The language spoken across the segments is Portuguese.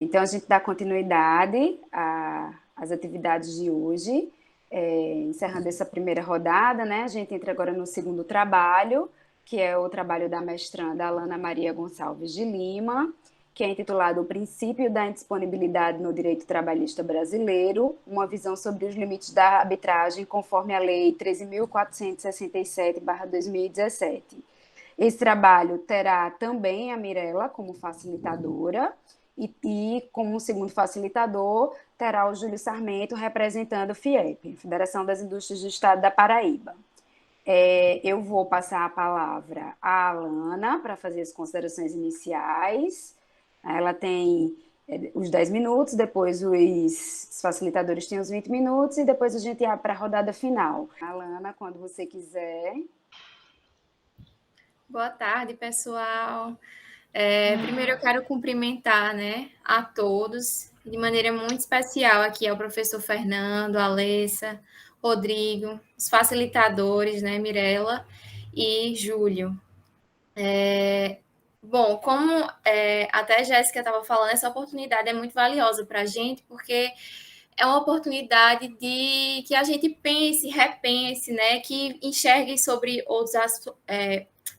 Então, a gente dá continuidade às atividades de hoje, encerrando essa primeira rodada, né? A gente entra agora no segundo trabalho, que é o trabalho da mestranda Alana Maria Gonçalves de Lima, que é intitulado O Princípio da Indisponibilidade no Direito Trabalhista Brasileiro, uma visão sobre os limites da arbitragem conforme a Lei 13.467/2017. Esse trabalho terá também a Mirella como facilitadora e como segundo facilitador terá o Júlio Sarmento representando o FIEP, Federação das Indústrias do Estado da Paraíba. Eu vou passar a palavra à Alana para fazer as considerações iniciais. Ela tem os 10 minutos, depois os facilitadores têm os 20 minutos e depois a gente abre para a rodada final. Alana, quando você quiser. Boa tarde, pessoal. Primeiro eu quero cumprimentar, né, a todos, de maneira muito especial aqui ao professor Fernando, Alessa, Rodrigo, os facilitadores, né, Mirella e Júlio. Bom, como até a Jéssica estava falando, essa oportunidade é muito valiosa para a gente, porque é uma oportunidade de que a gente pense, repense, né, que enxergue sobre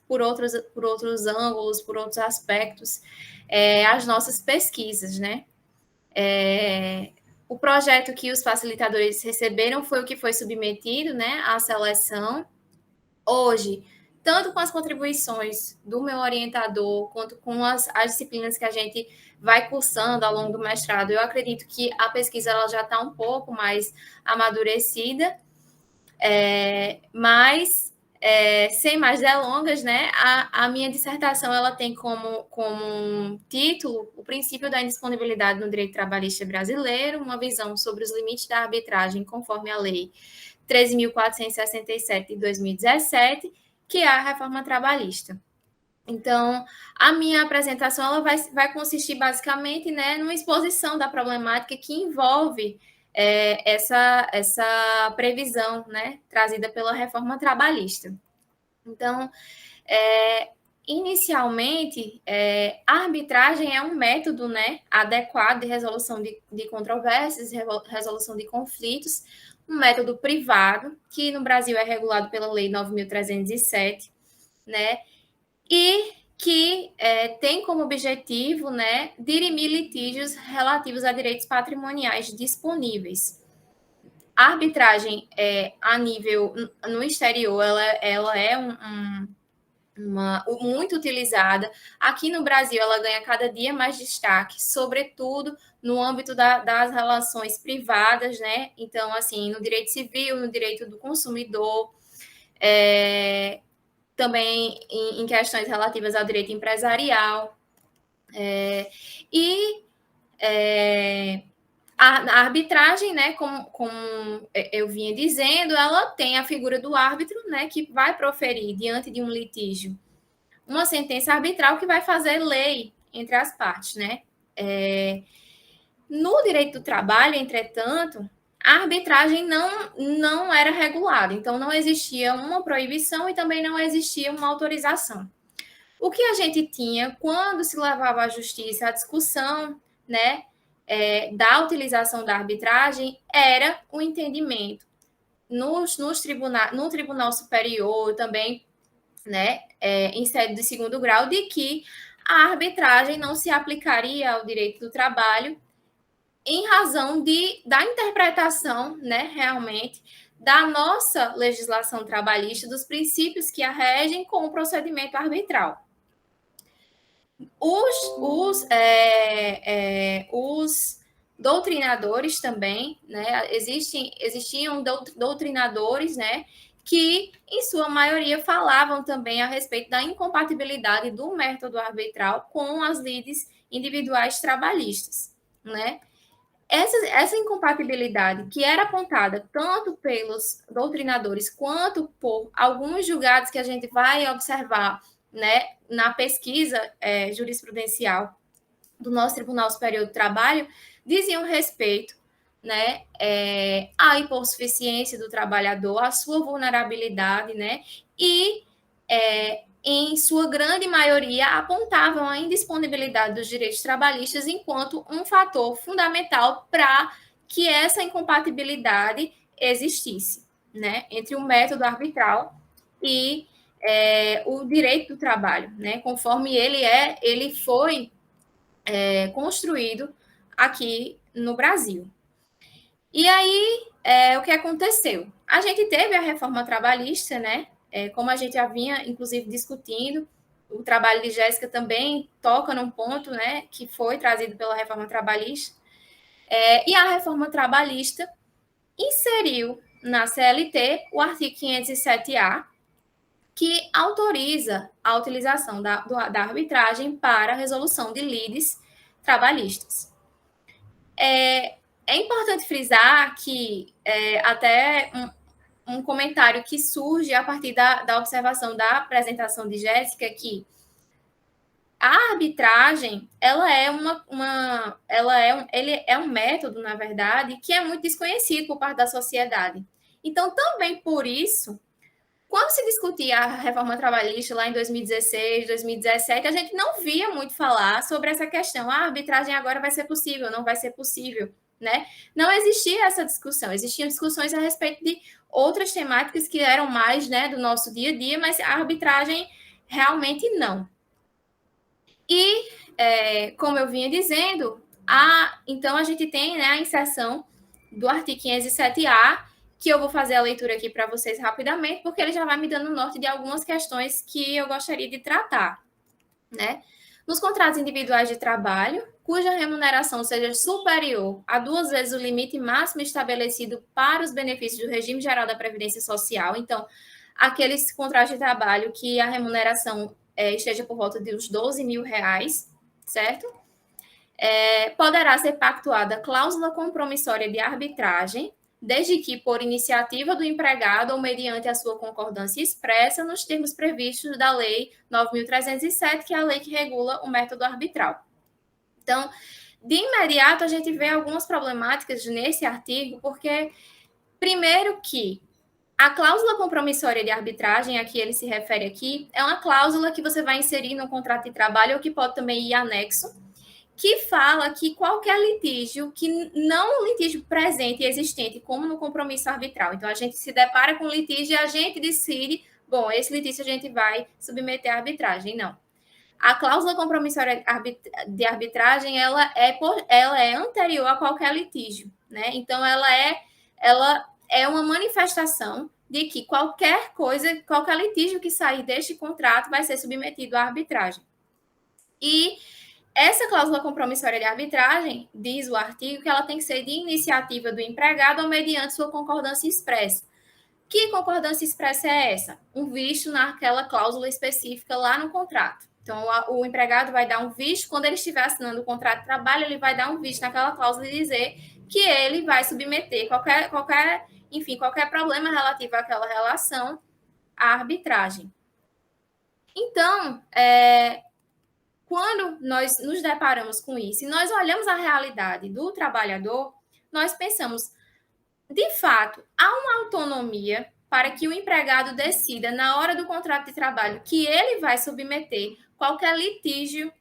por outros ângulos, por outros aspectos, as nossas pesquisas, né? O projeto que os facilitadores receberam foi o que foi submetido, né, à seleção. Hoje, tanto com as contribuições do meu orientador, quanto com as disciplinas que a gente vai cursando ao longo do mestrado, eu acredito que a pesquisa ela já está um pouco mais amadurecida, mas sem mais delongas, né, a minha dissertação ela tem como título o princípio da indisponibilidade no direito trabalhista brasileiro, uma visão sobre os limites da arbitragem conforme a lei 13.467 de 2017, que é a reforma trabalhista. Então, a minha apresentação ela vai consistir basicamente, né, numa exposição da problemática que envolve essa previsão, né, trazida pela reforma trabalhista. Então, inicialmente, a arbitragem é um método, né, adequado de resolução de controvérsias, resolução de conflitos, um método privado, que no Brasil é regulado pela Lei 9.307, né, e que tem como objetivo, né, dirimir litígios relativos a direitos patrimoniais disponíveis. A arbitragem a nível no exterior, ela é muito utilizada. Aqui no Brasil, ela ganha cada dia mais destaque, sobretudo no âmbito das relações privadas, né? Então, assim, no direito civil, no direito do consumidor, também em questões relativas ao direito empresarial. A arbitragem, né, como eu vinha dizendo, ela tem a figura do árbitro, né, que vai proferir diante de um litígio uma sentença arbitral que vai fazer lei entre as partes, né? No direito do trabalho, entretanto, a arbitragem não era regulada, então não existia uma proibição e também não existia uma autorização. O que a gente tinha quando se levava à justiça a discussão, né, da utilização da arbitragem era o entendimento no Tribunal Superior também, né, em sede de segundo grau, de que a arbitragem não se aplicaria ao direito do trabalho em razão da interpretação, né, realmente, da nossa legislação trabalhista, dos princípios que a regem com o procedimento arbitral. Os doutrinadores também, né, existiam doutrinadores, né, que, em sua maioria, falavam também a respeito da incompatibilidade do método arbitral com as lides individuais trabalhistas, né? Essa incompatibilidade que era apontada tanto pelos doutrinadores quanto por alguns julgados que a gente vai observar, né, na pesquisa jurisprudencial do nosso Tribunal Superior do Trabalho, diziam respeito, né, à hipossuficiência do trabalhador, à sua vulnerabilidade, né, e em sua grande maioria, apontavam a indisponibilidade dos direitos trabalhistas enquanto um fator fundamental para que essa incompatibilidade existisse, né, entre o método arbitral e o direito do trabalho, né, conforme ele foi construído aqui no Brasil. E aí, o que aconteceu? A gente teve a reforma trabalhista, né? Como a gente já vinha, inclusive, discutindo, o trabalho de Jéssica também toca num ponto, né, que foi trazido pela reforma trabalhista. E a reforma trabalhista inseriu na CLT o artigo 507-A, que autoriza a utilização da arbitragem para a resolução de lides trabalhistas. É importante frisar que até um comentário que surge a partir da observação da apresentação de Jéssica, que a arbitragem ela é um método, na verdade, que é muito desconhecido por parte da sociedade. Então, também por isso, quando se discutia a reforma trabalhista lá em 2016, 2017, a gente não via muito falar sobre essa questão. A arbitragem agora vai ser possível, não vai ser possível, né? Não existia essa discussão. Existiam discussões a respeito de outras temáticas que eram mais, né, do nosso dia a dia, mas a arbitragem realmente não. E, como eu vinha dizendo, então a gente tem, né, a inserção do artigo 507-A, que eu vou fazer a leitura aqui para vocês rapidamente, porque ele já vai me dando norte de algumas questões que eu gostaria de tratar, né? Nos contratos individuais de trabalho, cuja remuneração seja superior a 2 vezes o limite máximo estabelecido para os benefícios do regime geral da Previdência Social, então, aqueles contratos de trabalho que a remuneração esteja por volta de uns R$ 12.000, certo? Poderá ser pactuada cláusula compromissória de arbitragem, desde que por iniciativa do empregado ou mediante a sua concordância expressa nos termos previstos da Lei 9.307, que é a lei que regula o método arbitral. Então, de imediato, a gente vê algumas problemáticas nesse artigo, porque, primeiro que a cláusula compromissória de arbitragem, a que ele se refere aqui, é uma cláusula que você vai inserir no contrato de trabalho ou que pode também ir anexo, que fala que qualquer litígio, que não litígio presente e existente, como no compromisso arbitral. Então, a gente se depara com litígio e a gente decide, bom, esse litígio a gente vai submeter à arbitragem. Não. A cláusula compromissória de arbitragem, ela é anterior a qualquer litígio, né? Então, ela é uma manifestação de que qualquer coisa, qualquer litígio que sair deste contrato vai ser submetido à arbitragem. E essa cláusula compromissória de arbitragem, diz o artigo, que ela tem que ser de iniciativa do empregado ou mediante sua concordância expressa. Que concordância expressa é essa? Um visto naquela cláusula específica lá no contrato. Então, o empregado vai dar um visto, quando ele estiver assinando o contrato de trabalho, ele vai dar um visto naquela cláusula e dizer que ele vai submeter qualquer problema relativo àquela relação à arbitragem. Então, quando nós nos deparamos com isso e nós olhamos a realidade do trabalhador, nós pensamos, de fato, há uma autonomia para que o empregado decida, na hora do contrato de trabalho, que ele vai submeter qualquer litígio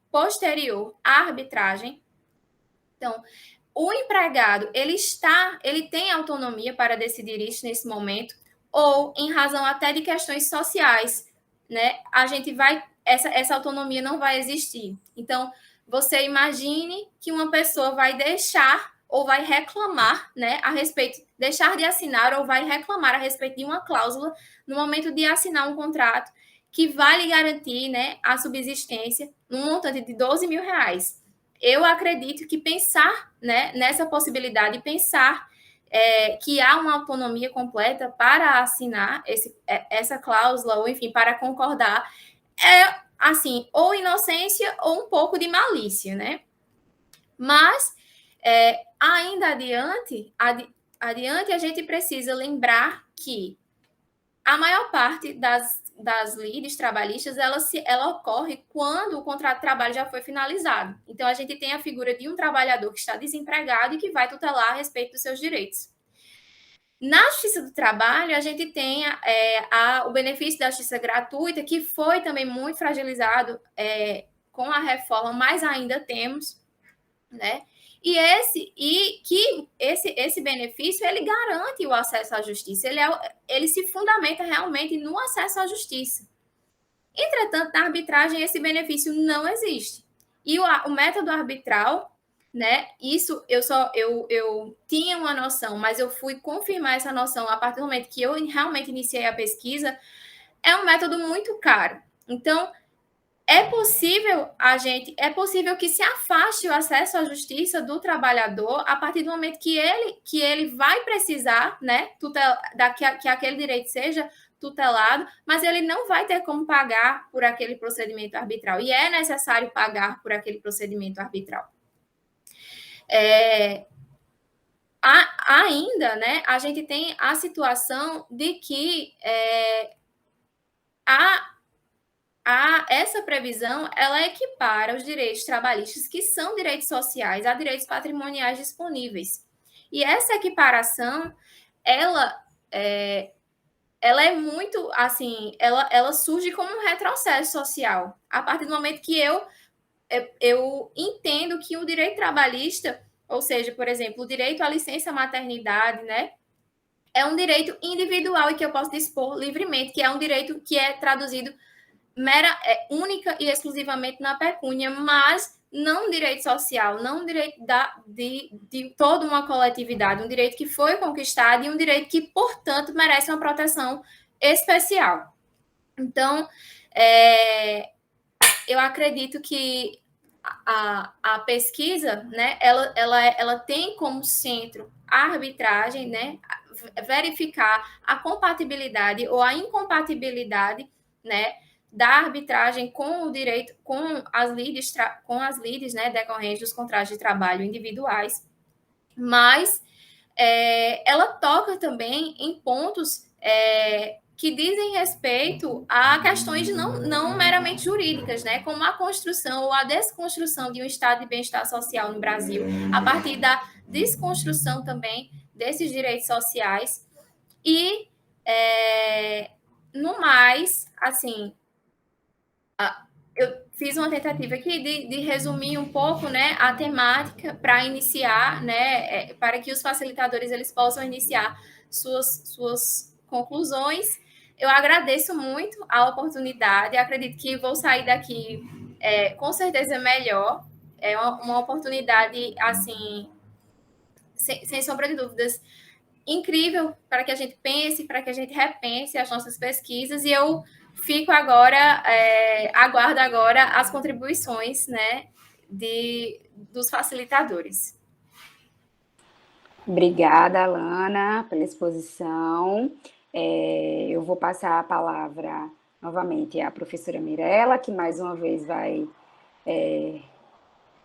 posterior à arbitragem. Então, o empregado, ele tem autonomia para decidir isso nesse momento, ou em razão até de questões sociais, né? A gente vai, essa autonomia não vai existir. Então, você imagine que uma pessoa vai deixar ou vai reclamar, né, a respeito, deixar de assinar ou vai reclamar a respeito de uma cláusula no momento de assinar um contrato que vai lhe garantir, né, a subsistência num montante de R$ 12.000. Eu acredito que pensar, né, nessa possibilidade, pensar que há uma autonomia completa para assinar essa cláusula, ou enfim, para concordar, assim, ou inocência ou um pouco de malícia, né? Mas, ainda adiante, a gente precisa lembrar que a maior parte das lides trabalhistas, ela ocorre quando o contrato de trabalho já foi finalizado. Então, a gente tem a figura de um trabalhador que está desempregado e que vai tutelar a respeito dos seus direitos. Na Justiça do Trabalho, a gente tem o benefício da justiça gratuita, que foi também muito fragilizado com a reforma, mas ainda temos, né? Esse benefício ele garante o acesso à justiça, ele se fundamenta realmente no acesso à justiça. Entretanto, na arbitragem, esse benefício não existe. E o método arbitral, né? Isso eu tinha uma noção, mas eu fui confirmar essa noção a partir do momento que eu realmente iniciei a pesquisa. É um método muito caro. Então, é possível que se afaste o acesso à justiça do trabalhador a partir do momento que ele vai precisar, né, que aquele direito seja tutelado, mas ele não vai ter como pagar por aquele procedimento arbitral. E é necessário pagar por aquele procedimento arbitral. Ainda, né, a gente tem a situação de que essa previsão, ela equipara os direitos trabalhistas, que são direitos sociais, a direitos patrimoniais disponíveis. E essa equiparação, ela é muito, assim, ela surge como um retrocesso social, a partir do momento que eu entendo que o direito trabalhista, ou seja, por exemplo, o direito à licença maternidade, né, é um direito individual e que eu posso dispor livremente, que é um direito que é traduzido única e exclusivamente na pecúnia, mas não um direito social, não um direito de toda uma coletividade, um direito que foi conquistado e um direito que, portanto, merece uma proteção especial. Então, eu acredito que a pesquisa, né, ela tem como centro a arbitragem, né, verificar a compatibilidade ou a incompatibilidade, né, da arbitragem com o direito, com as lides, né, decorrentes dos contratos de trabalho individuais, mas ela toca também em pontos que dizem respeito a questões não meramente jurídicas, né, como a construção ou a desconstrução de um estado de bem-estar social no Brasil, a partir da desconstrução também desses direitos sociais. E, no mais, assim, eu fiz uma tentativa aqui de resumir um pouco, né, a temática para iniciar, né, para que os facilitadores eles possam iniciar suas conclusões. Eu agradeço muito a oportunidade, acredito que vou sair daqui com certeza melhor. É uma oportunidade, assim, sem sombra de dúvidas, incrível para que a gente pense, para que a gente repense as nossas pesquisas, e eu fico agora, aguardo agora as contribuições, né, dos facilitadores. Obrigada, Alana, pela exposição. Eu vou passar a palavra novamente à professora Mirella, que mais uma vez vai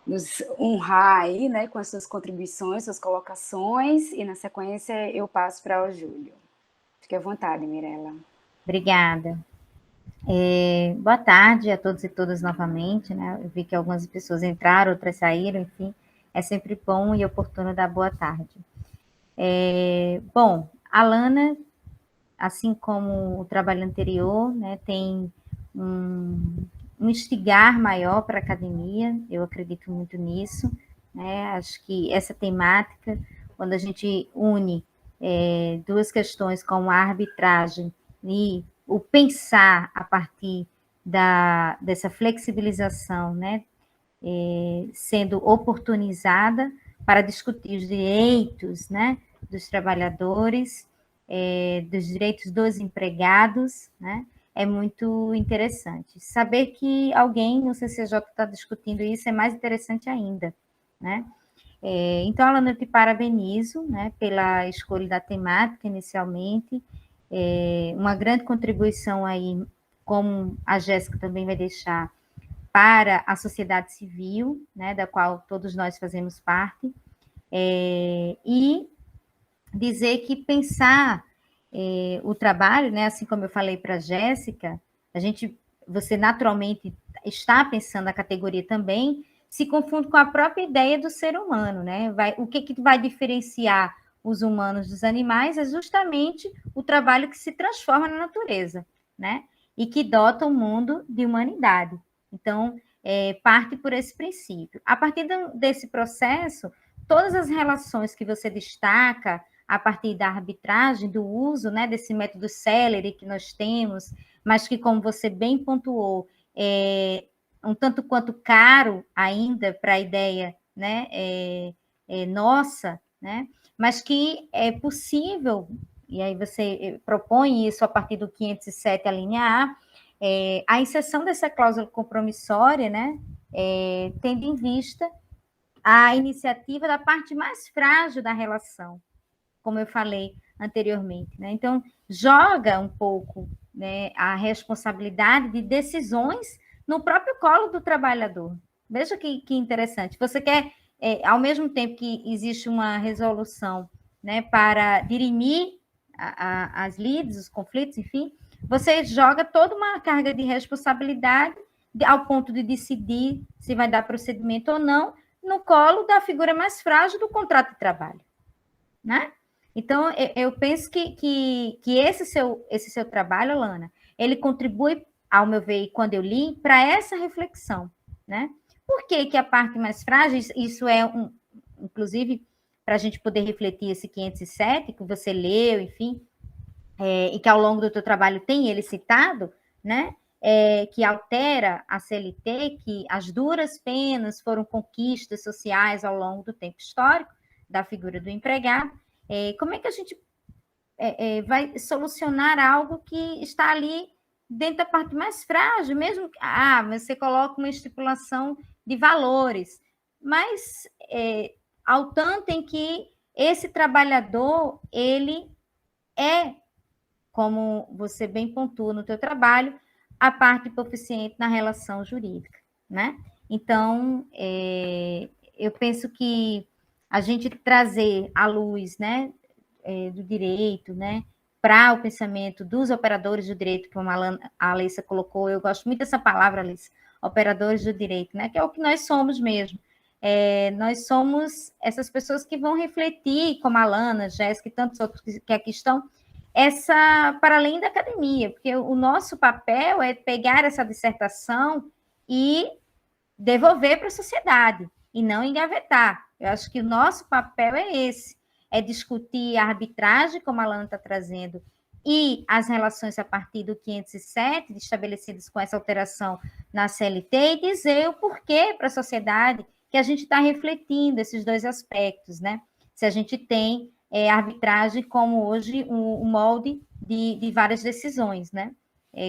nos honrar aí, né, com as suas contribuições, suas colocações, e na sequência eu passo para o Júlio. Fique à vontade, Mirella. Obrigada. Boa tarde a todos e todas novamente, né? Eu vi que algumas pessoas entraram, outras saíram, enfim, é sempre bom e oportuno dar boa tarde. Bom, a Alana, assim como o trabalho anterior, né, tem um instigar maior para a academia, eu acredito muito nisso, né? Acho que essa temática, quando a gente une duas questões como a arbitragem e o pensar a partir dessa flexibilização, né, sendo oportunizada para discutir os direitos, né, dos trabalhadores, dos direitos dos empregados, né, é muito interessante. Saber que alguém no CCJ está discutindo isso é mais interessante ainda, né? Então, Alana, eu te parabenizo, né, pela escolha da temática inicialmente, uma grande contribuição aí, como a Jéssica também vai deixar, para a sociedade civil, né, da qual todos nós fazemos parte, e dizer que pensar o trabalho, né, assim como eu falei para a Jéssica, você naturalmente está pensando a categoria também, se confunde com a própria ideia do ser humano, né? O que vai diferenciar os humanos dos animais, é justamente o trabalho que se transforma na natureza, né? E que dota o mundo de humanidade. Então, parte por esse princípio. A partir desse processo, todas as relações que você destaca a partir da arbitragem, do uso, né, desse método Celery que nós temos, mas que, como você bem pontuou, é um tanto quanto caro ainda para a ideia, né, nossa, né, mas que é possível, e aí você propõe isso a partir do 507, a linha A, a inserção dessa cláusula compromissória, né, tendo em vista a iniciativa da parte mais frágil da relação, como eu falei anteriormente, né? Então, joga um pouco, né, a responsabilidade de decisões no próprio colo do trabalhador. Veja que interessante. Você quer, ao mesmo tempo que existe uma resolução, né, para dirimir as lides, os conflitos, enfim, você joga toda uma carga de responsabilidade ao ponto de decidir se vai dar procedimento ou não no colo da figura mais frágil do contrato de trabalho, né? Então, eu penso que esse seu trabalho, Alana, ele contribui, ao meu ver, quando eu li, para essa reflexão, né? Por que a parte mais frágil, isso inclusive, para a gente poder refletir esse 507, que você leu, enfim, e que ao longo do teu trabalho tem ele citado, né? Que altera a CLT, que as duras penas foram conquistas sociais ao longo do tempo histórico da figura do empregado. Como é que a gente vai solucionar algo que está ali dentro da parte mais frágil, mesmo que você coloca uma estipulação de valores, mas ao tanto em que esse trabalhador, ele como você bem pontua no teu trabalho, a parte proficiente na relação jurídica, né? Então, eu penso que a gente trazer à luz, né, do direito, né, para o pensamento dos operadores do direito, como a Alissa colocou, eu gosto muito dessa palavra, Alissa, operadores do direito, né, que é o que nós somos mesmo. Nós somos essas pessoas que vão refletir, como a Alana, Jéssica e tantos outros que aqui estão, para além da academia, porque o nosso papel é pegar essa dissertação e devolver para a sociedade, e não engavetar. Eu acho que o nosso papel é esse, é discutir a arbitragem, como a Alana está trazendo, e as relações a partir do 507, estabelecidas com essa alteração na CLT, e dizer o porquê para a sociedade que a gente está refletindo esses dois aspectos, né? Se a gente tem arbitragem como hoje um molde de várias decisões, né?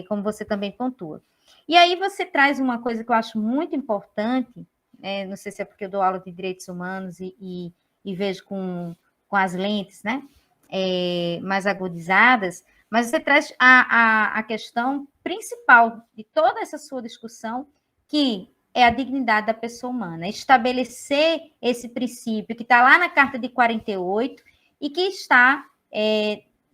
Como você também pontua. E aí você traz uma coisa que eu acho muito importante, não sei se é porque eu dou aula de direitos humanos e vejo com as lentes, né? Mais agudizadas, mas você traz a questão principal de toda essa sua discussão, que é a dignidade da pessoa humana, estabelecer esse princípio que está lá na Carta de 48 e que está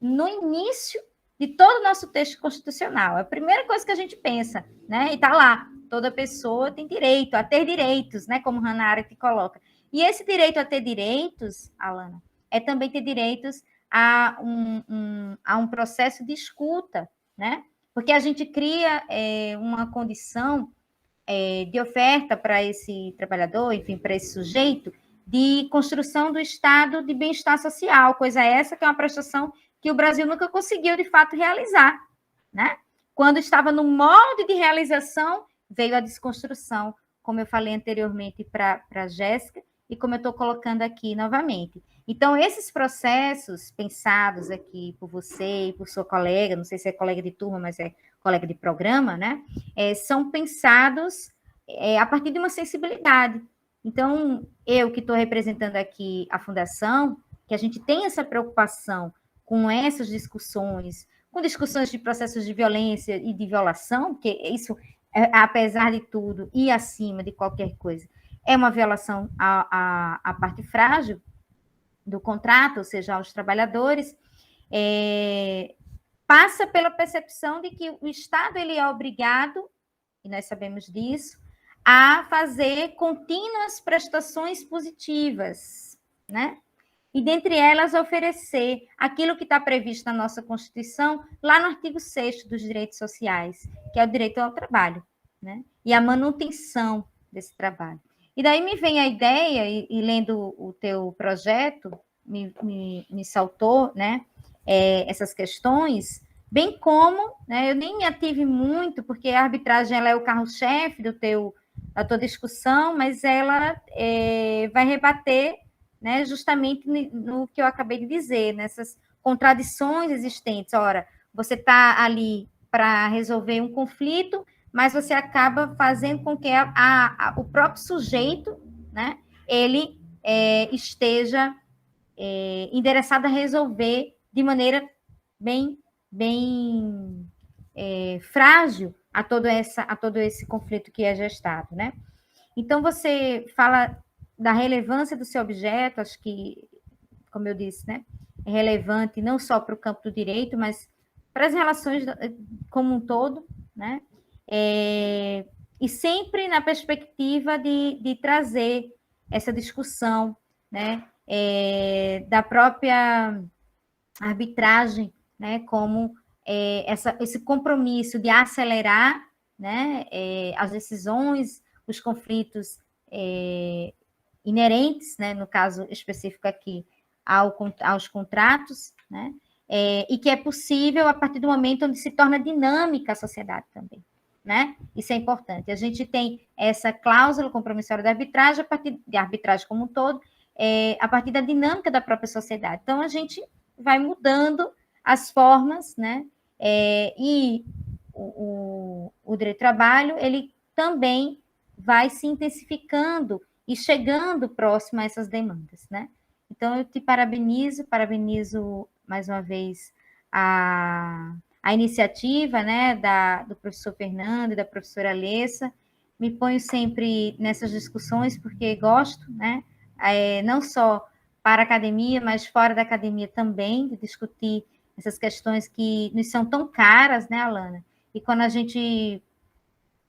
no início de todo o nosso texto constitucional. É a primeira coisa que a gente pensa, né? E está lá, toda pessoa tem direito a ter direitos, né? Como Hannah Arendt coloca. E esse direito a ter direitos, Alana, é também ter direitos a um processo de escuta, né? Porque a gente cria uma condição de oferta para esse trabalhador, enfim, para esse sujeito, de construção do estado de bem-estar social, coisa essa que é uma prestação que o Brasil nunca conseguiu, de fato, realizar, né? Quando estava no molde de realização, veio a desconstrução, como eu falei anteriormente para a Jéssica, e como eu estou colocando aqui novamente. Então, esses processos pensados aqui por você e por sua colega, não sei se é colega de turma, mas é colega de programa, né? São pensados a partir de uma sensibilidade. Então, eu que estou representando aqui a Fundação, que a gente tem essa preocupação com essas discussões, com discussões de processos de violência e de violação, porque isso, apesar de tudo e acima de qualquer coisa, é uma violação à parte frágil do contrato, ou seja, aos trabalhadores, passa pela percepção de que o Estado ele é obrigado, e nós sabemos disso, a fazer contínuas prestações positivas, né? e dentre elas oferecer aquilo que está previsto na nossa Constituição, lá no artigo 6º dos direitos sociais, que é o direito ao trabalho, né? E a manutenção desse trabalho. E daí me vem a ideia, e lendo o teu projeto, me saltou, né, essas questões, bem como, né, eu nem me ative muito, porque a arbitragem ela é o carro-chefe da tua discussão, mas ela vai rebater, né, justamente no que eu acabei de dizer, nessas contradições existentes. Ora, você está ali para resolver um conflito, mas você acaba fazendo com que o próprio sujeito, né, ele esteja endereçado a resolver de maneira bem frágil a todo esse conflito que é gestado, né? Então, você fala da relevância do seu objeto, acho que, como eu disse, né, é relevante não só para o campo do direito, mas para as relações como um todo, né? E sempre na perspectiva de trazer essa discussão, né, da própria arbitragem, né, como esse compromisso de acelerar, né, as decisões, os conflitos inerentes, né, no caso específico aqui, aos contratos, né, e que é possível a partir do momento onde se torna dinâmica a sociedade também, né? Isso é importante. A gente tem essa cláusula compromissória da arbitragem, a partir de arbitragem como um todo, a partir da dinâmica da própria sociedade. Então, a gente vai mudando as formas, né? E o direito do trabalho, ele também vai se intensificando e chegando próximo a essas demandas, né? Então, eu te parabenizo mais uma vez a iniciativa, né, do professor Fernando e da professora Alessa. Me ponho sempre nessas discussões porque gosto, né, não só para a academia, mas fora da academia também, de discutir essas questões que nos são tão caras, né, Alana? E quando a gente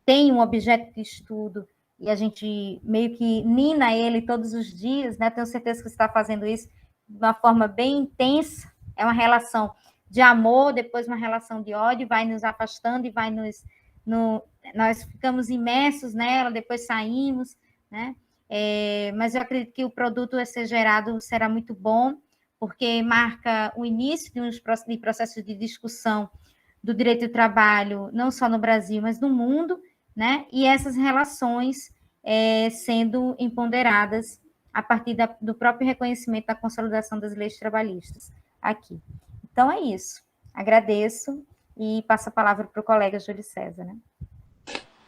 tem um objeto de estudo e a gente meio que nina ele todos os dias, né? Tenho certeza que você está fazendo isso de uma forma bem intensa, é uma relação de amor, depois uma relação de ódio, vai nos afastando e vai nós ficamos imersos nela, depois saímos, né? Mas eu acredito que o produto a ser gerado será muito bom, porque marca o início de processos de discussão do direito do trabalho, não só no Brasil, mas no mundo, né? E essas relações sendo empoderadas a partir do próprio reconhecimento da consolidação das leis trabalhistas aqui. Então, é isso. Agradeço e passo a palavra para o colega Júlio César, né?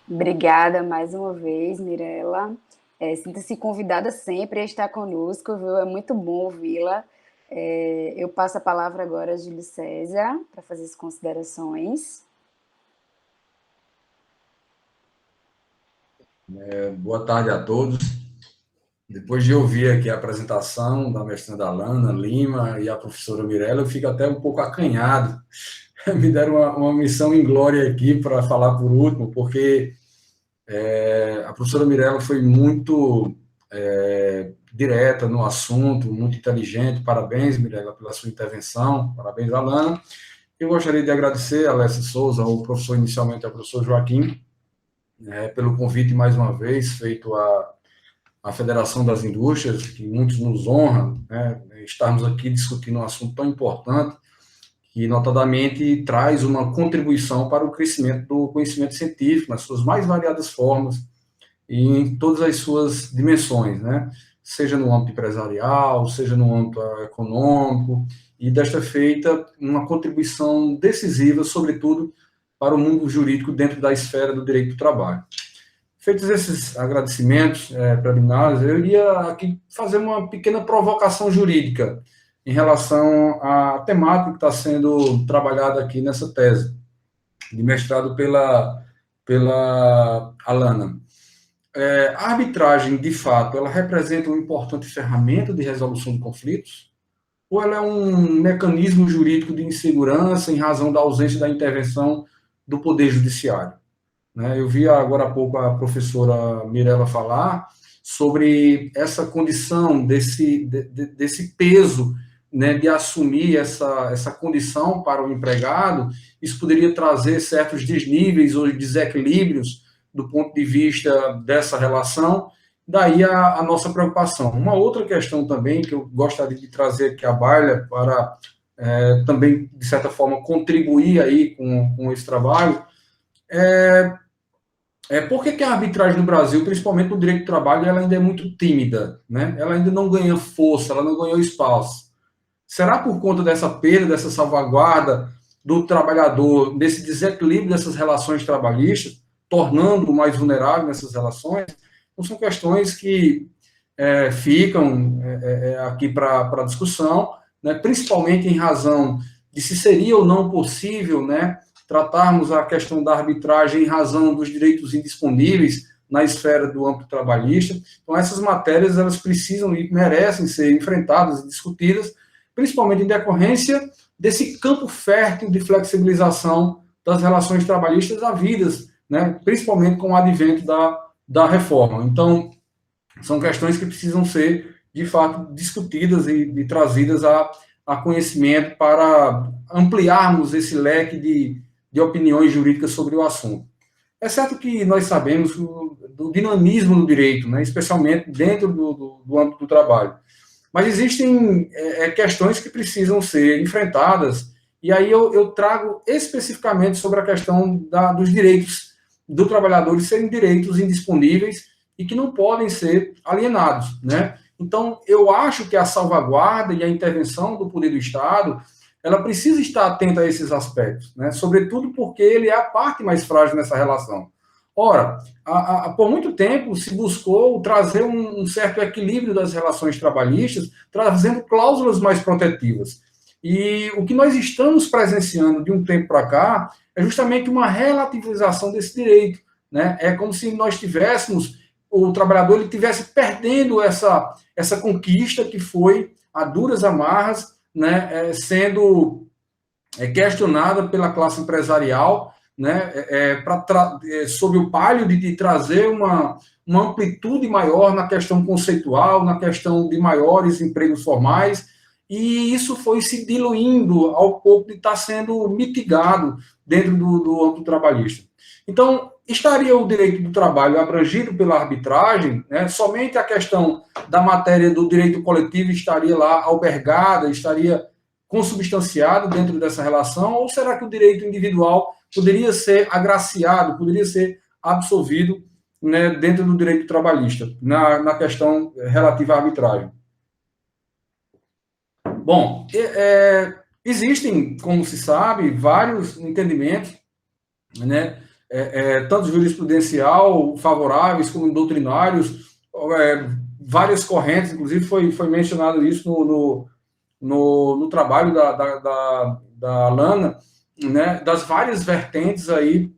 Obrigada mais uma vez, Mirela. Sinta-se convidada sempre a estar conosco, viu? É muito bom ouvi-la. Eu passo a palavra agora a Júlio César para fazer as considerações. Boa tarde a todos. Depois de ouvir aqui a apresentação da mestranda Alana Lima e a professora Mirela, eu fico até um pouco acanhado. Me deram uma missão em glória aqui para falar por último, porque a professora Mirela foi muito direta no assunto, muito inteligente. Parabéns, Mirela, pela sua intervenção. Parabéns, Alana. Eu gostaria de agradecer a Alessa Souza, ao professor, inicialmente ao professor Joaquim, pelo convite mais uma vez feito à Federação das Indústrias, que muitos nos honra, né, estarmos aqui discutindo um assunto tão importante, que notadamente traz uma contribuição para o crescimento do conhecimento científico, nas suas mais variadas formas, e em todas as suas dimensões, né, seja no âmbito empresarial, seja no âmbito econômico, e desta feita uma contribuição decisiva, sobretudo, para o mundo jurídico dentro da esfera do direito do trabalho. Feitos esses agradecimentos preliminares, eu iria aqui fazer uma pequena provocação jurídica em relação à temática que está sendo trabalhada aqui nessa tese, de mestrado pela Alana. A arbitragem, de fato, ela representa uma importante ferramenta de resolução de conflitos, ou ela é um mecanismo jurídico de insegurança em razão da ausência da intervenção do Poder Judiciário? Eu vi agora há pouco a professora Mirela falar sobre essa condição, desse peso, né, de assumir essa condição para o empregado. Isso poderia trazer certos desníveis ou desequilíbrios do ponto de vista dessa relação, daí a nossa preocupação. Uma outra questão também que eu gostaria de trazer aqui à baila para também, de certa forma, contribuir aí com esse trabalho, por que a arbitragem no Brasil, principalmente no direito do trabalho, ela ainda é muito tímida, né? Ela ainda não ganha força, ela não ganhou espaço. Será por conta dessa perda, dessa salvaguarda do trabalhador, desse desequilíbrio dessas relações trabalhistas, tornando-o mais vulnerável nessas relações? Então, são questões que ficam aqui para discussão, né? Principalmente em razão de se seria ou não possível, né, tratarmos a questão da arbitragem em razão dos direitos indisponíveis na esfera do âmbito trabalhista. Então, essas matérias, elas precisam e merecem ser enfrentadas e discutidas, principalmente em decorrência desse campo fértil de flexibilização das relações trabalhistas havidas, né, principalmente com o advento da reforma. Então, são questões que precisam ser, de fato, discutidas e trazidas a conhecimento para ampliarmos esse leque de opiniões jurídicas sobre o assunto. É certo que nós sabemos do dinamismo do direito, né, especialmente dentro do âmbito do trabalho. Mas existem questões que precisam ser enfrentadas, e aí eu trago especificamente sobre a questão dos direitos do trabalhador serem direitos indisponíveis e que não podem ser alienados, né? Então, eu acho que a salvaguarda e a intervenção do poder do Estado, ela precisa estar atenta a esses aspectos, né? Sobretudo porque ele é a parte mais frágil nessa relação. Ora, por muito tempo se buscou trazer um certo equilíbrio das relações trabalhistas, trazendo cláusulas mais protetivas. E o que nós estamos presenciando de um tempo para cá é justamente uma relativização desse direito, né? É como se nós tivéssemos, o trabalhador ele estivesse perdendo essa conquista que foi, a duras amarras, né, sendo questionada pela classe empresarial, né, sob o palio de trazer uma amplitude maior na questão conceitual, na questão de maiores empregos formais, e isso foi se diluindo ao ponto de estar sendo mitigado dentro do âmbito trabalhista. Então, estaria o direito do trabalho abrangido pela arbitragem, né? Somente a questão da matéria do direito coletivo estaria lá albergada, estaria consubstanciada dentro dessa relação, ou será que o direito individual poderia ser agraciado, poderia ser absolvido, né, dentro do direito trabalhista, na questão relativa à arbitragem? Bom, existem, como se sabe, vários entendimentos, né, tanto jurisprudencial favoráveis como doutrinários, várias correntes, inclusive foi mencionado isso no trabalho da Lana, né, das várias vertentes aí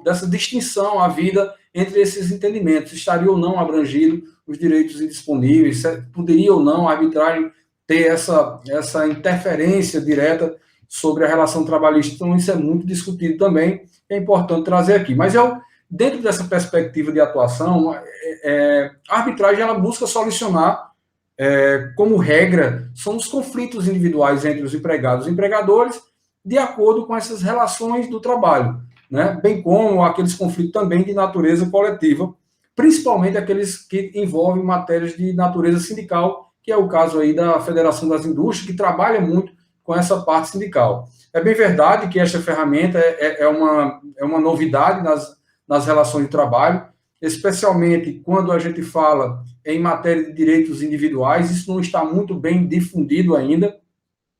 dessa distinção havida entre esses entendimentos. Estaria ou não abrangido os direitos indisponíveis, poderia ou não a arbitragem ter essa interferência direta sobre a relação trabalhista. Então, isso é muito discutido também, é importante trazer aqui. Mas dentro dessa perspectiva de atuação, a arbitragem ela busca solucionar, como regra, são os conflitos individuais entre os empregados e empregadores, de acordo com essas relações do trabalho, né? Bem como aqueles conflitos também de natureza coletiva, principalmente aqueles que envolvem matérias de natureza sindical, que é o caso aí da Federação das Indústrias, que trabalha muito com essa parte sindical. É bem verdade que esta ferramenta é uma novidade nas relações de trabalho, especialmente quando a gente fala em matéria de direitos individuais, isso não está muito bem difundido ainda,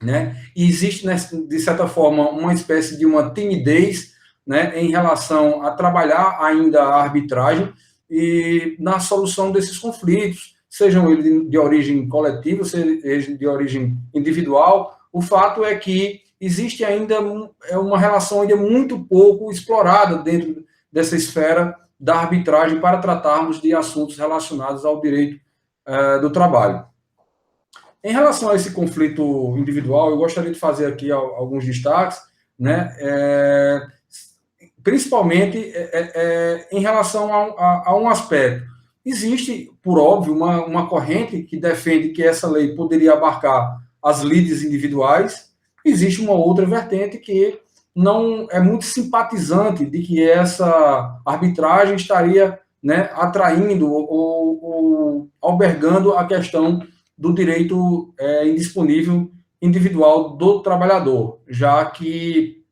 né? E existe, de certa forma, uma espécie de uma timidez, né, em relação a trabalhar ainda a arbitragem e na solução desses conflitos, sejam eles de origem coletiva, sejam de origem individual. O fato é que existe ainda uma relação ainda muito pouco explorada dentro dessa esfera da arbitragem para tratarmos de assuntos relacionados ao direito do trabalho. Em relação a esse conflito individual, eu gostaria de fazer aqui alguns destaques, né, principalmente em relação a um aspecto. existe, por óbvio, uma corrente que defende que essa lei poderia abarcar as lides individuais. Existe uma outra vertente que não é muito simpatizante de que essa arbitragem estaria, né, atraindo ou albergando a questão do direito indisponível individual do trabalhador, já que,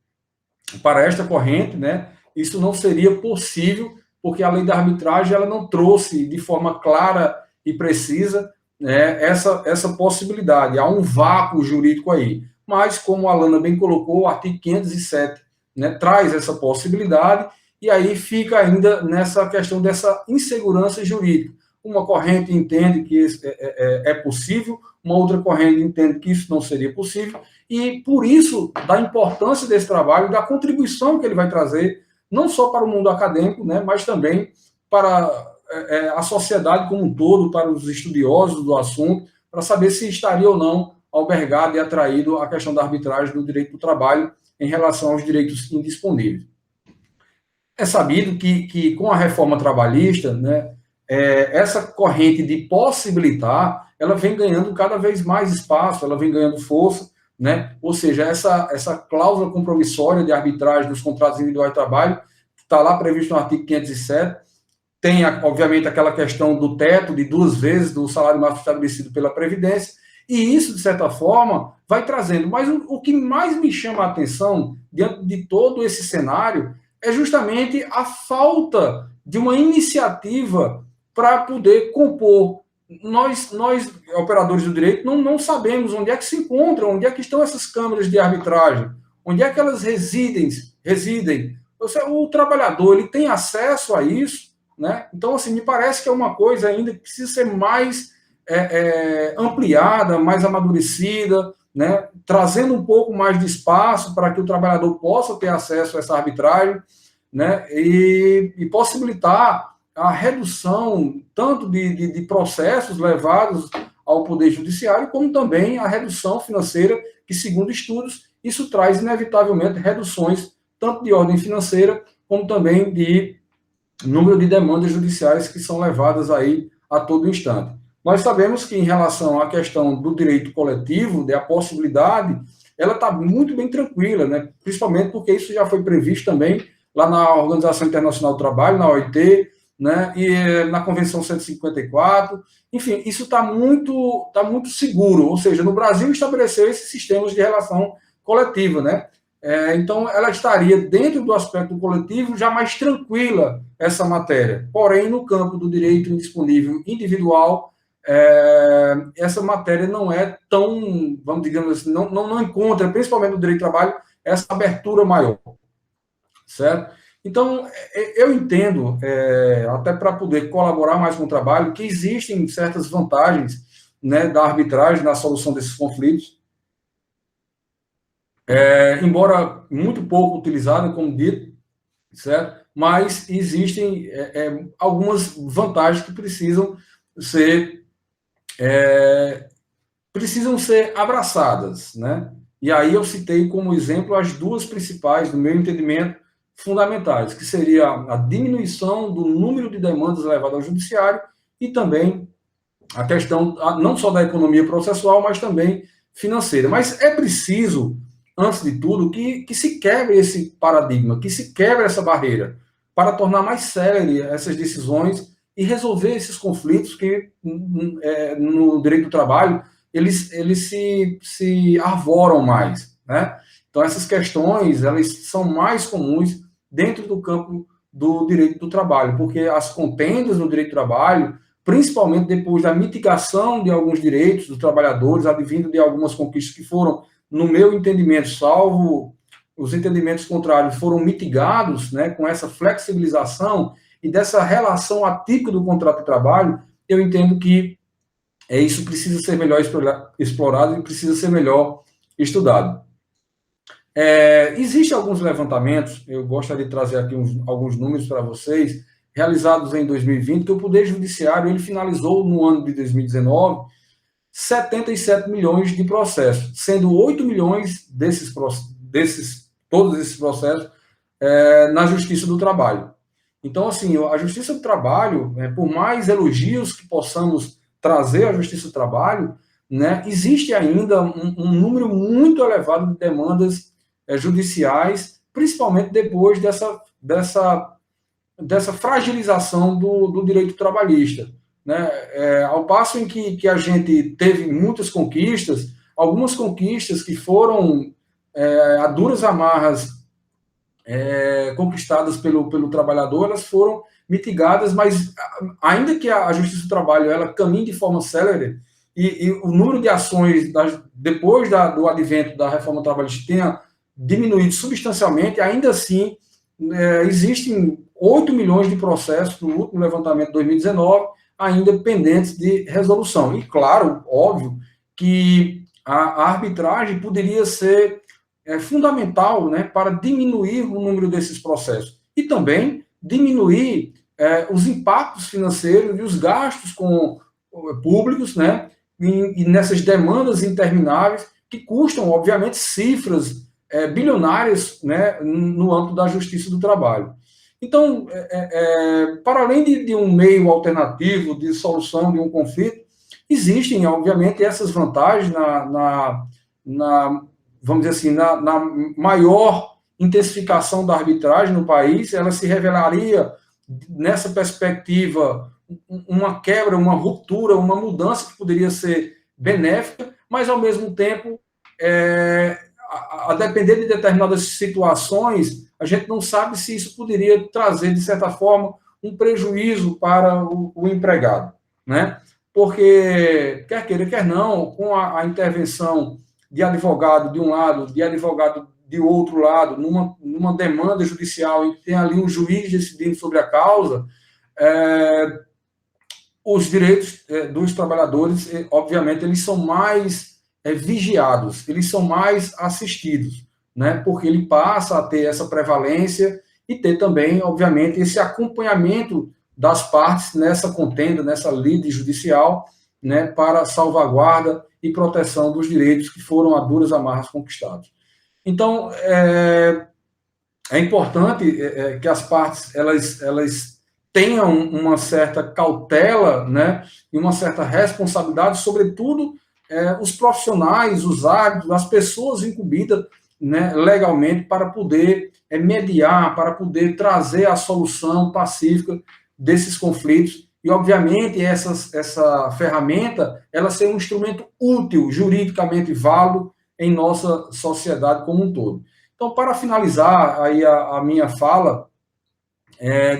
para esta corrente, né, isso não seria possível, porque a lei da arbitragem ela não trouxe de forma clara e precisa, né, essa possibilidade. Há um vácuo jurídico aí. Mas, como a Alana bem colocou, o artigo 507, né, traz essa possibilidade, e aí fica ainda nessa questão dessa insegurança jurídica. Uma corrente entende que isso é possível, uma outra corrente entende que isso não seria possível, e por isso, da importância desse trabalho, da contribuição que ele vai trazer, não só para o mundo acadêmico, né, mas também para a sociedade como um todo, para os estudiosos do assunto, para saber se estaria ou não albergado e atraído a questão da arbitragem do direito do trabalho em relação aos direitos indisponíveis. É sabido que com a reforma trabalhista, né, essa corrente de possibilitar, ela vem ganhando cada vez mais espaço, ela vem ganhando força, né? Ou seja, essa cláusula compromissória de arbitragem dos contratos individuais de trabalho, que está lá previsto no artigo 507, tem, obviamente, aquela questão do teto de 2 vezes do salário máximo estabelecido pela Previdência, e isso, de certa forma, vai trazendo. Mas o que mais me chama a atenção, diante de todo esse cenário, é justamente a falta de uma iniciativa para poder compor. Nós, operadores do direito, não sabemos onde é que se encontram, onde é que estão essas câmaras de arbitragem, onde é que elas residem. Ou seja, o trabalhador ele tem acesso a isso, né? Então, assim, me parece que é uma coisa ainda que precisa ser mais ampliada, mais amadurecida, né? Trazendo um pouco mais de espaço para que o trabalhador possa ter acesso a essa arbitragem, né? E possibilitar a redução tanto de processos levados ao Poder Judiciário, como também a redução financeira, que, segundo estudos, isso traz, inevitavelmente, reduções tanto de ordem financeira, como também de número de demandas judiciais que são levadas aí a todo instante. Nós sabemos que, em relação à questão do direito coletivo, a possibilidade, ela está muito bem tranquila, né? Principalmente porque isso já foi previsto também lá na Organização Internacional do Trabalho, na OIT, né? E na Convenção 154. Enfim, isso está muito seguro. Ou seja, no Brasil estabeleceu esses sistemas de relação coletiva, né? Então, ela estaria, dentro do aspecto coletivo, já mais tranquila essa matéria. Porém, no campo do direito indisponível individual, essa matéria não é tão, vamos digamos assim, não encontra, principalmente no direito do trabalho, essa abertura maior, certo? Então, eu entendo, até para poder colaborar mais com o trabalho, que existem certas vantagens, né, da arbitragem na solução desses conflitos, embora muito pouco utilizada, como dito, certo? Mas existem algumas vantagens que precisam ser abraçadas, né? E aí eu citei como exemplo as duas principais, no meu entendimento, fundamentais, que seria a diminuição do número de demandas levadas ao judiciário e também a questão não só da economia processual, mas também financeira. Mas é preciso, antes de tudo, que se quebre esse paradigma, que se quebre essa barreira, para tornar mais célere essas decisões e resolver esses conflitos que, no direito do trabalho, eles se arvoram mais, né? Então, essas questões, elas são mais comuns dentro do campo do direito do trabalho, porque as contendas no direito do trabalho, principalmente depois da mitigação de alguns direitos dos trabalhadores, advindo de algumas conquistas que foram, no meu entendimento, salvo os entendimentos contrários, foram mitigados, né, com essa flexibilização e dessa relação atípica do contrato de trabalho, eu entendo que isso precisa ser melhor explorado e precisa ser melhor estudado. Existem alguns levantamentos, eu gostaria de trazer aqui alguns números para vocês, realizados em 2020, que o Poder Judiciário ele finalizou no ano de 2019 77 milhões de processos, sendo 8 milhões todos esses processos na Justiça do Trabalho. Então, assim, a Justiça do Trabalho, por mais elogios que possamos trazer à Justiça do Trabalho, né, existe ainda um número muito elevado de demandas judiciais, principalmente depois dessa fragilização do direito trabalhista, né? Ao passo em que a gente teve muitas conquistas, algumas conquistas que foram a duras amarras conquistadas pelo trabalhador, elas foram mitigadas, mas ainda que a Justiça do Trabalho ela caminhe de forma célere e o número de ações depois do advento da reforma trabalhista tenha diminuído substancialmente, ainda assim existem 8 milhões de processos no último levantamento de 2019 ainda pendentes de resolução. E, claro, óbvio, que a arbitragem poderia ser fundamental, né, para diminuir o número desses processos e também diminuir os impactos financeiros e os gastos públicos, né, e nessas demandas intermináveis que custam, obviamente, cifras bilionárias, né, no âmbito da Justiça do Trabalho. Então, para além de um meio alternativo de solução de um conflito, existem, obviamente, essas vantagens vamos dizer assim, na maior intensificação da arbitragem no país. Ela se revelaria, nessa perspectiva, uma quebra, uma ruptura, uma mudança que poderia ser benéfica, mas, ao mesmo tempo, a depender de determinadas situações, a gente não sabe se isso poderia trazer, de certa forma, um prejuízo para o empregado, né? Porque, quer queira, quer não, com a intervenção de advogado de um lado, de advogado de outro lado, numa demanda judicial em que tem ali um juiz decidindo sobre a causa, os direitos dos trabalhadores, obviamente, eles são mais vigiados, eles são mais assistidos, né? Porque ele passa a ter essa prevalência e ter também, obviamente, esse acompanhamento das partes nessa contenda, nessa lide judicial, né, para salvaguarda e proteção dos direitos que foram a duras amarras conquistados. Então, é importante que as partes elas tenham uma certa cautela, né, e uma certa responsabilidade, sobretudo os profissionais, os árbitros, as pessoas incumbidas, né, legalmente, para poder mediar, para poder trazer a solução pacífica desses conflitos. E, obviamente, essa ferramenta, ela ser um instrumento útil, juridicamente válido, em nossa sociedade como um todo. Então, para finalizar aí a minha fala,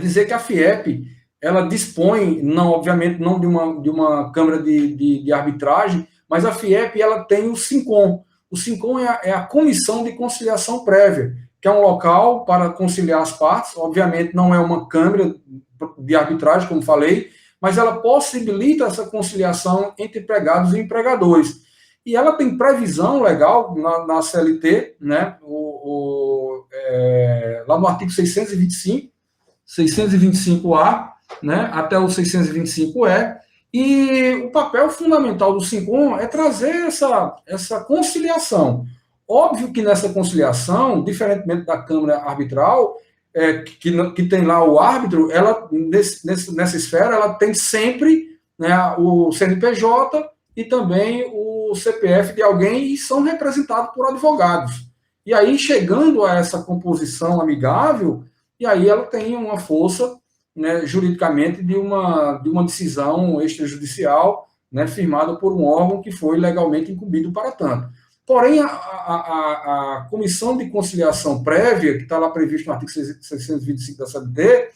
dizer que a FIEP, ela dispõe, obviamente, não de uma Câmara de Arbitragem, mas a FIEP, ela tem o SINCOM. O SINCOM é a Comissão de Conciliação Prévia, que é um local para conciliar as partes. Obviamente, não é uma Câmara de arbitragem, como falei, mas ela possibilita essa conciliação entre empregados e empregadores. E ela tem previsão legal na CLT, né, lá no artigo 625A, né, até o 625E, e o papel fundamental do SINCOM é trazer essa conciliação. Óbvio que nessa conciliação, diferentemente da Câmara Arbitral, que tem lá o árbitro, ela, nessa esfera, ela tem sempre, né, o CNPJ e também o CPF de alguém, e são representados por advogados. E aí, chegando a essa composição amigável, e aí ela tem uma força, né, juridicamente, de uma decisão extrajudicial, né, firmada por um órgão que foi legalmente incumbido para tanto. Porém, a Comissão de Conciliação Prévia, que está lá previsto no artigo 625 da CLT,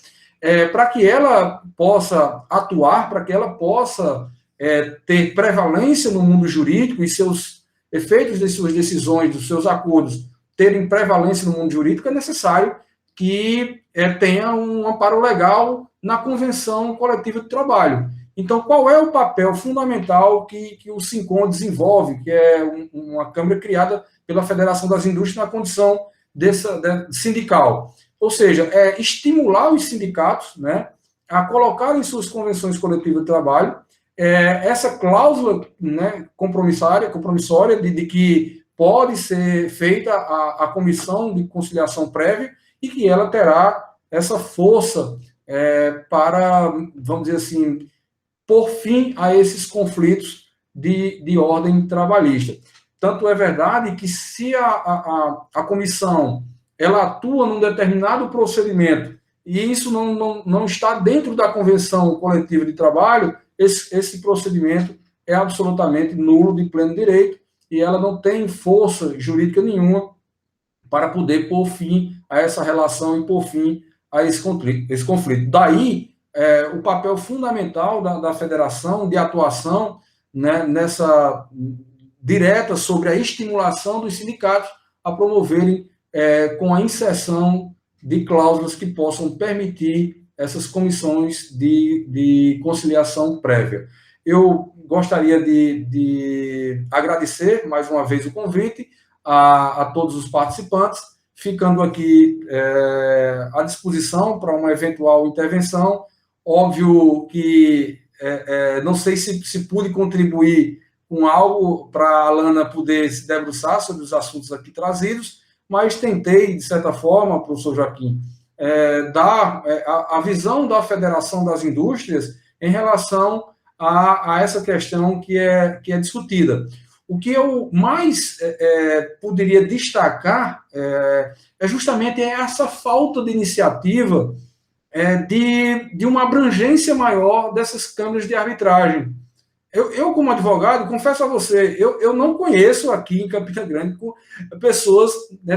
para que ela possa atuar, para que ela possa ter prevalência no mundo jurídico e seus efeitos de suas decisões, dos seus acordos, terem prevalência no mundo jurídico, é necessário que tenha um amparo legal na Convenção Coletiva de Trabalho. Então, qual é o papel fundamental que o SINCOM desenvolve, que é uma Câmara criada pela Federação das Indústrias na condição sindical? Ou seja, estimular os sindicatos, né, a colocar em suas convenções coletivas de trabalho essa cláusula, né, compromissória de que pode ser feita a comissão de conciliação prévia e que ela terá essa força para, vamos dizer assim, pôr fim a esses conflitos de ordem trabalhista. Tanto é verdade que se a comissão ela atua num determinado procedimento e isso não está dentro da convenção coletiva de trabalho, esse procedimento é absolutamente nulo de pleno direito e ela não tem força jurídica nenhuma para poder pôr fim a essa relação e pôr fim a esse conflito. Daí, o papel fundamental da federação de atuação, né, nessa direta sobre a estimulação dos sindicatos a promoverem com a inserção de cláusulas que possam permitir essas comissões de conciliação prévia. Eu gostaria de agradecer mais uma vez o convite a todos os participantes, ficando aqui à disposição para uma eventual intervenção. Óbvio que não sei se pude contribuir com algo para a Alana poder se debruçar sobre os assuntos aqui trazidos, mas tentei, de certa forma, professor Joaquim, dar a visão da Federação das Indústrias em relação a essa questão que é discutida. O que eu mais poderia destacar é justamente essa falta de iniciativa de uma abrangência maior dessas câmaras de arbitragem. Eu, como advogado, confesso a você, eu não conheço aqui em Campina Grande pessoas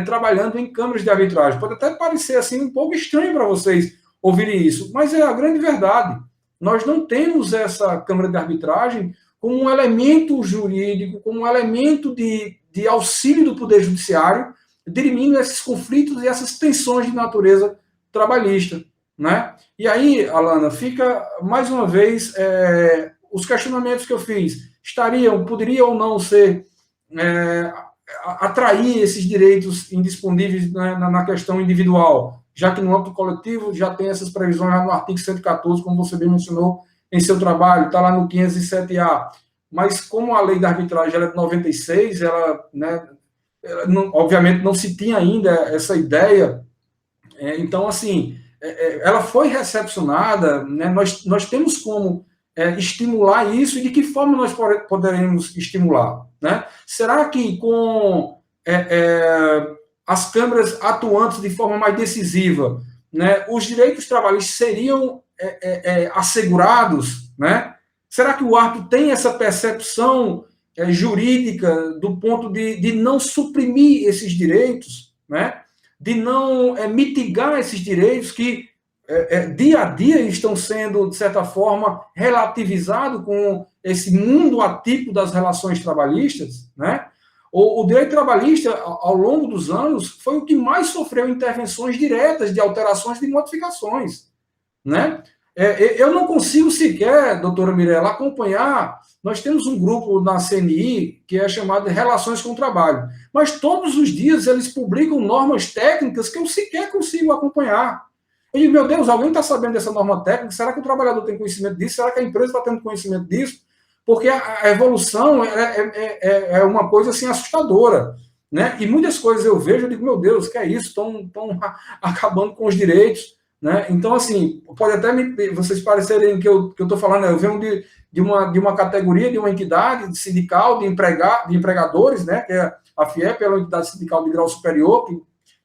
trabalhando em câmaras de arbitragem. Pode até parecer assim um pouco estranho para vocês ouvirem isso, mas é a grande verdade. Nós não temos essa câmara de arbitragem como um elemento jurídico, como um elemento de auxílio do Poder Judiciário, dirimindo esses conflitos e essas tensões de natureza trabalhista, né? E aí, Alana, fica mais uma vez os questionamentos que eu fiz poderiam ou não ser atrair esses direitos indisponíveis na questão individual, já que no âmbito coletivo já tem essas previsões lá no artigo 114, como você bem mencionou em seu trabalho, está lá no 507A. Mas como a lei da arbitragem ela é de 96, ela obviamente não se tinha ainda essa ideia, então, assim, ela foi recepcionada, né? Nós temos como estimular isso e de que forma nós poderemos estimular, né? Será que com as câmaras atuantes de forma mais decisiva, né, os direitos trabalhistas seriam assegurados, né? Será que o árbitro tem essa percepção jurídica do ponto de não suprimir esses direitos, né? De não mitigar esses direitos que dia a dia estão sendo, de certa forma, relativizados com esse mundo atípico das relações trabalhistas, né? O direito trabalhista, ao longo dos anos, foi o que mais sofreu intervenções diretas de alterações de modificações, né? Eu não consigo sequer, doutora Mirella, acompanhar. Nós temos um grupo na CNI que é chamado de Relações com o Trabalho, mas todos os dias eles publicam normas técnicas que eu sequer consigo acompanhar. Eu digo, meu Deus, alguém está sabendo dessa norma técnica? Será que o trabalhador tem conhecimento disso? Será que a empresa está tendo conhecimento disso? Porque a evolução é uma coisa assim assustadora, né? E muitas coisas eu vejo, eu digo, meu Deus, que é isso? Estão acabando com os direitos, né? Então, assim, pode até vocês parecerem que eu estou falando, eu venho de uma categoria, de uma entidade sindical de empregadores, né? Que é a FIEP, é uma entidade sindical de grau superior, que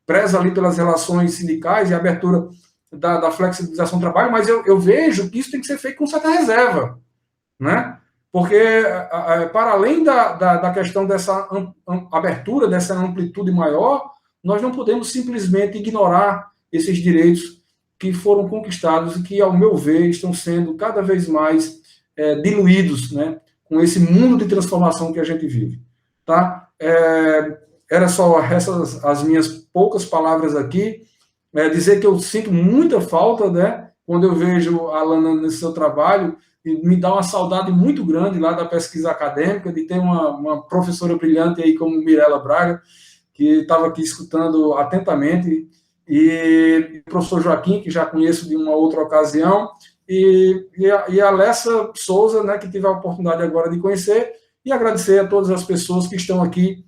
preza ali pelas relações sindicais e a abertura da flexibilização do trabalho, mas eu vejo que isso tem que ser feito com certa reserva, né? Porque, para além da questão dessa abertura, dessa amplitude maior, nós não podemos simplesmente ignorar esses direitos que foram conquistados e que, ao meu ver, estão sendo cada vez mais diluídos, né, com esse mundo de transformação que a gente vive. Tá? Era só essas as minhas poucas palavras aqui. Dizer que eu sinto muita falta, né, quando eu vejo a Alana nesse seu trabalho, e me dá uma saudade muito grande lá da pesquisa acadêmica, de ter uma professora brilhante aí como Mirella Braga, que estava aqui escutando atentamente, e o professor Joaquim, que já conheço de uma outra ocasião, e a Alessa Souza, né, que tive a oportunidade agora de conhecer, e agradecer a todas as pessoas que estão aqui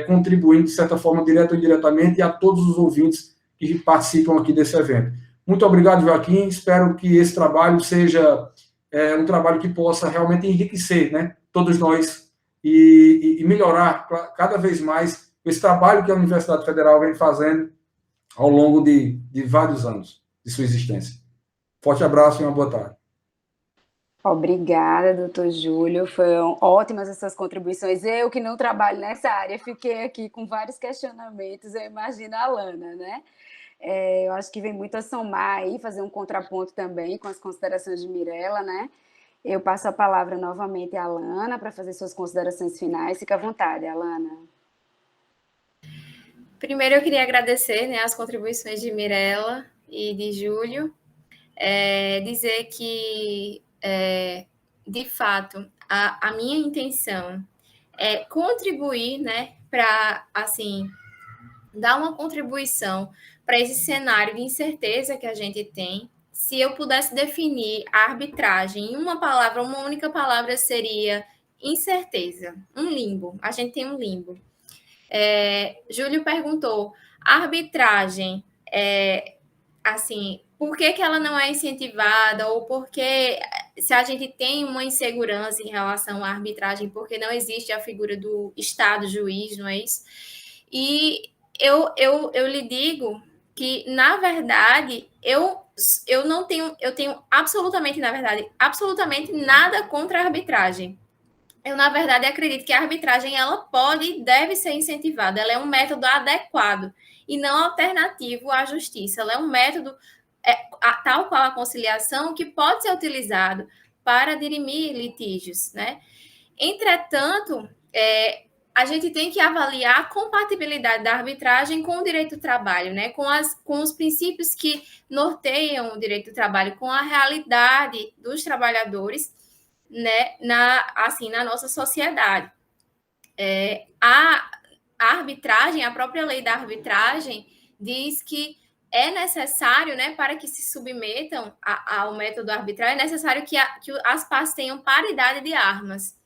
contribuindo, de certa forma, direto ou indiretamente, e a todos os ouvintes que participam aqui desse evento. Muito obrigado, Joaquim. Espero que esse trabalho seja um trabalho que possa realmente enriquecer, né, todos nós e melhorar cada vez mais esse trabalho que a Universidade Federal vem fazendo ao longo de vários anos de sua existência. Forte abraço e uma boa tarde. Obrigada, doutor Júlio. Foram ótimas essas contribuições. Eu, que não trabalho nessa área, fiquei aqui com vários questionamentos. Eu imagino a Alana, né? Eu acho que vem muito a somar aí, fazer um contraponto também com as considerações de Mirela, né? Eu passo a palavra novamente à Alana para fazer suas considerações finais. Fica à vontade, Alana. Primeiro, eu queria agradecer, né, as contribuições de Mirela e de Júlio. Dizer que, de fato, a minha intenção é contribuir, né, para, assim, dar uma contribuição para esse cenário de incerteza que a gente tem. Se eu pudesse definir a arbitragem em uma palavra, uma única palavra seria incerteza, um limbo. A gente tem um limbo. Júlio perguntou, a arbitragem, assim, por que ela não é incentivada, ou por que, se a gente tem uma insegurança em relação à arbitragem, porque não existe a figura do Estado juiz, não é isso? E eu lhe digo que, na verdade, eu tenho absolutamente, na verdade, absolutamente nada contra a arbitragem. Eu, na verdade, acredito que a arbitragem, ela pode e deve ser incentivada. Ela é um método adequado e não alternativo à justiça. Ela é um método, tal qual a conciliação, que pode ser utilizado para dirimir litígios, né? Entretanto, a gente tem que avaliar a compatibilidade da arbitragem com o direito do trabalho, né? Com os princípios que norteiam o direito do trabalho, com a realidade dos trabalhadores, né, na nossa sociedade. A arbitragem, a própria lei da arbitragem diz que é necessário, né, para que se submetam ao método arbitral, é necessário que as partes tenham paridade de armas.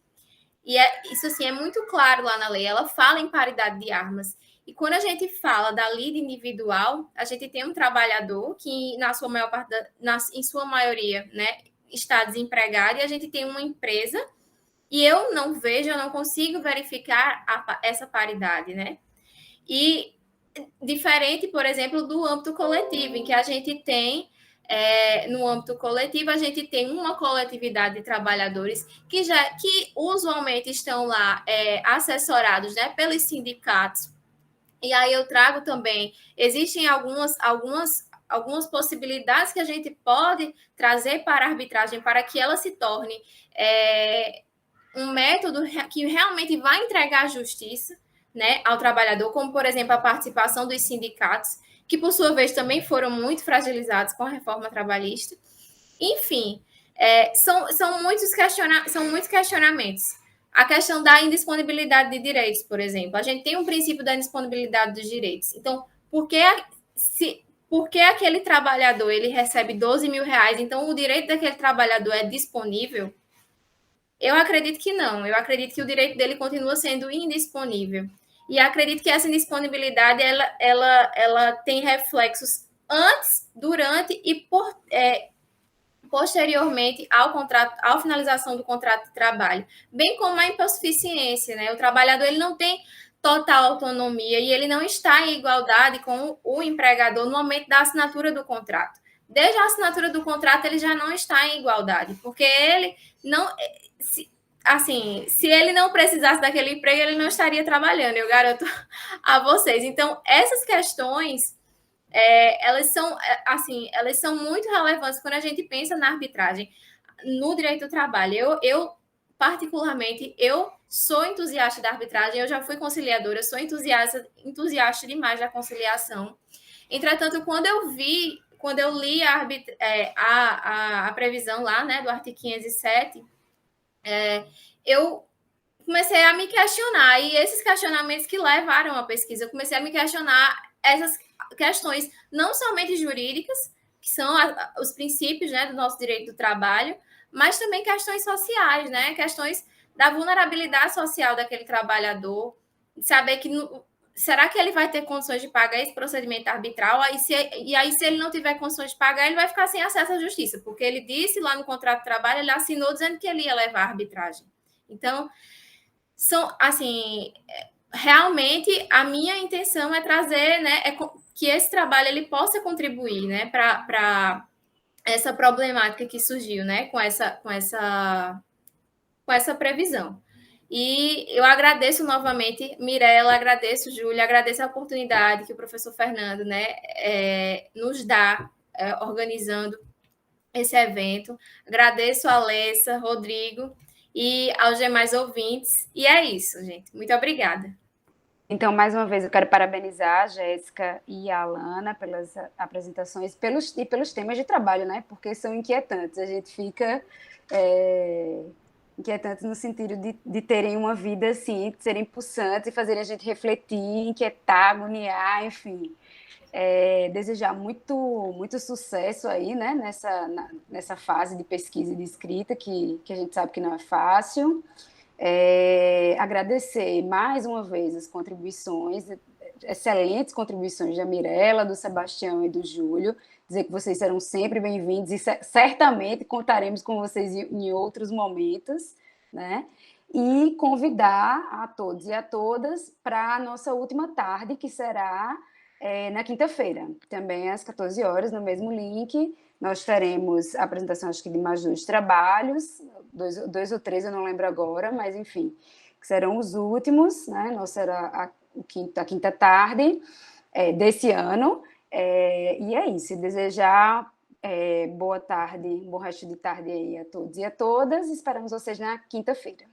E isso, assim, é muito claro lá na lei, ela fala em paridade de armas. E quando a gente fala da lide individual, a gente tem um trabalhador que, em sua maioria, né, está desempregado, e a gente tem uma empresa, e eu não consigo verificar essa paridade, né? E diferente, por exemplo, do âmbito coletivo, em que a gente tem, no âmbito coletivo, a gente tem uma coletividade de trabalhadores que usualmente estão lá assessorados, né, pelos sindicatos. E aí eu trago também, existem algumas possibilidades que a gente pode trazer para a arbitragem para que ela se torne um método que realmente vai entregar justiça, né, ao trabalhador, como, por exemplo, a participação dos sindicatos, que, por sua vez, também foram muito fragilizados com a reforma trabalhista. Enfim, são muitos questionamentos. A questão da indisponibilidade de direitos, por exemplo. A gente tem um princípio da indisponibilidade dos direitos. Então, por que aquele trabalhador ele recebe 12 mil reais, então o direito daquele trabalhador é disponível? Eu acredito que não. Eu acredito que o direito dele continua sendo indisponível. E acredito que essa indisponibilidade ela tem reflexos antes, durante e posteriormente à finalização do contrato de trabalho, bem como a hipossuficiência, né? O trabalhador ele não tem total autonomia e ele não está em igualdade com o empregador no momento da assinatura do contrato. Desde a assinatura do contrato, ele já não está em igualdade, porque ele não... Se ele não precisasse daquele emprego, ele não estaria trabalhando, eu garanto a vocês. Então, essas questões, elas são muito relevantes quando a gente pensa na arbitragem, no direito do trabalho. Eu particularmente, eu sou entusiasta da arbitragem, eu já fui conciliadora, sou entusiasta demais da conciliação. Entretanto, quando eu li a previsão lá, né, do artigo 507, eu comecei a me questionar, e esses questionamentos que levaram à pesquisa, eu comecei a me questionar essas questões não somente jurídicas, que são os princípios, né, do nosso direito do trabalho, mas também questões sociais, né, questões da vulnerabilidade social daquele trabalhador, saber que será que ele vai ter condições de pagar esse procedimento arbitral? E aí, se ele não tiver condições de pagar, ele vai ficar sem acesso à justiça, porque ele disse lá no contrato de trabalho, ele assinou dizendo que ele ia levar a arbitragem. Então, são, assim, realmente a minha intenção é trazer, né, que esse trabalho ele possa contribuir, né, para essa problemática que surgiu, né, com essa previsão. E eu agradeço novamente, Mirela, agradeço, Júlia, agradeço a oportunidade que o professor Fernando, né, nos dá, organizando esse evento. Agradeço a Alessa, Rodrigo e aos demais ouvintes. E é isso, gente. Muito obrigada. Então, mais uma vez, eu quero parabenizar a Jéssica e a Alana pelas apresentações e pelos temas de trabalho, né? Porque são inquietantes. A gente fica inquietantes no sentido de terem uma vida assim, de serem pulsantes e fazerem a gente refletir, inquietar, agoniar, enfim. Desejar muito sucesso aí, né? Nessa fase de pesquisa e de escrita, que a gente sabe que não é fácil. Agradecer mais uma vez as contribuições, excelentes contribuições da Mirela, do Sebastião e do Júlio, dizer que vocês serão sempre bem-vindos e certamente contaremos com vocês em outros momentos, né? E convidar a todos e a todas para a nossa última tarde, que será na quinta-feira, também às 14 horas, no mesmo link. Nós teremos a apresentação, acho que de mais 2 trabalhos, dois ou 3, eu não lembro agora, mas enfim, que serão os últimos, né? Nós será a quinta tarde desse ano. E é isso, desejar boa tarde, bom resto de tarde aí a todos e a todas. Esperamos vocês na quinta-feira.